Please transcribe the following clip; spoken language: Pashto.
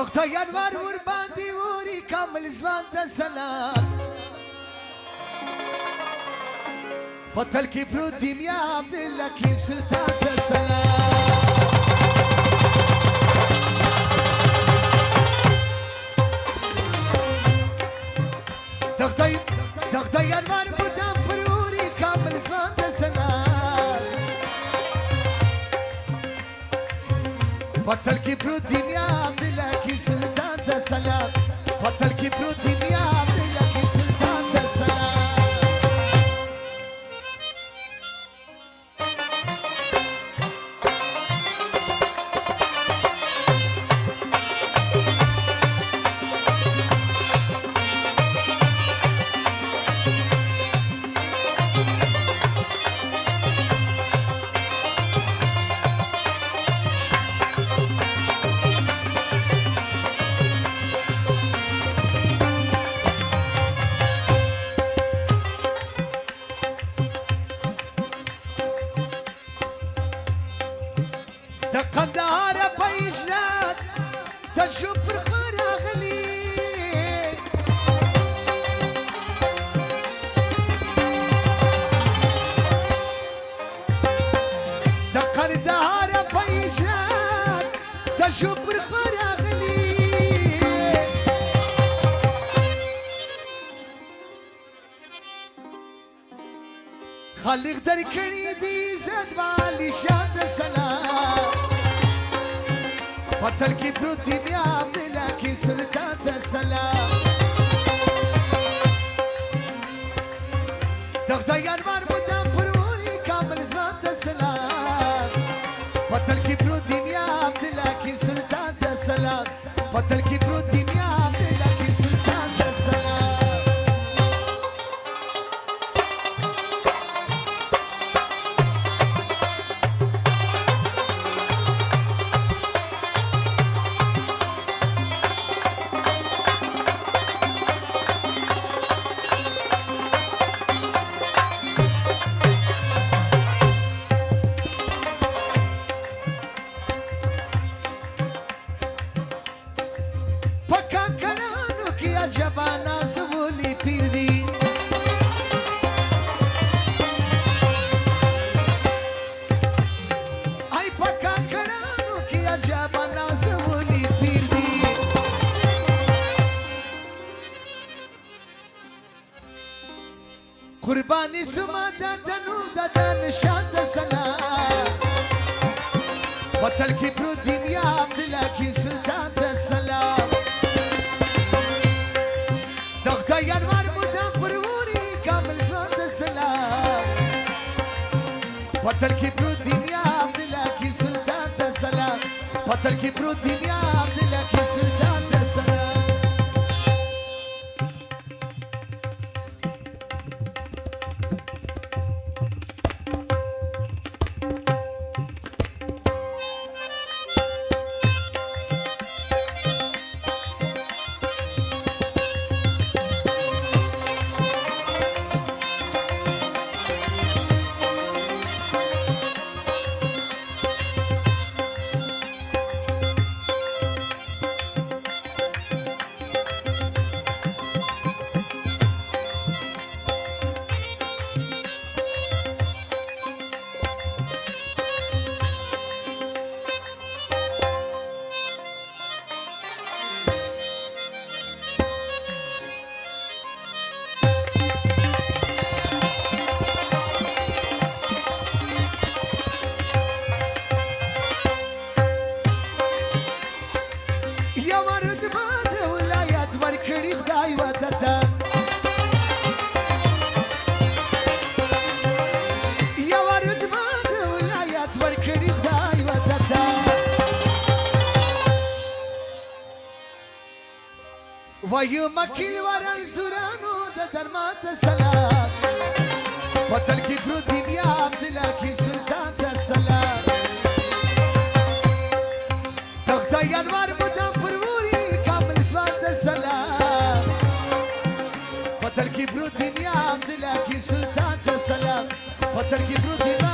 دکتر ینوار ور باندې وری کامل ځوان ته سلام پتل کې پروت دی میا عبدالحکیم سلطان ته سلام دکتر ینوار بودم پروری کامل ځوان ته سلام پتل کې پروت دی میا عبدالحکیم سلطان ته سلام پتل کې پروت دی میا عبدالحکیم سلطان ته سلام د قندهار په اجلاد د شپر خراغلی د قندهار په اجلاد د شپر خراغلی خالق درکړي دي عزت والی شان سلام پتل کی پروت دی بیا عبدالحکیم سلطان ته سلام دکتر ینوار بودم پروری کامل ځوان ته سلام پتل کی پروت دی بیا عبدالحکیم سلطان ته سلام پتل کی پروت دی بیا عبدالحکیم سلطان ته سلام جبانا سولی پیر دی ای پکا کرانو کیا جبانا سولی پیر دی قربانی سما ددنو ددن شان سلام پتل کی پروت دی بیا عبدالحکیم سلطان ته سلام دکتر ینوار بودم پروری کامل ځوان ته سلام پتل کې پروت دی بیا عبدالحکیم سلطان ته سلام پتل کې پروت دی بیا عبدالحکیم سلطان ته سلام وایو مکیل ورن سورانو د درمات سلام پتل کی پروت دی بیا عبدالحکیم سلطان ته سلام دکتر ینوار بودم پروری کامل ځوان ته سلام پتل کی پروت دی بیا عبدالحکیم سلطان ته سلام پتل کی پروت دی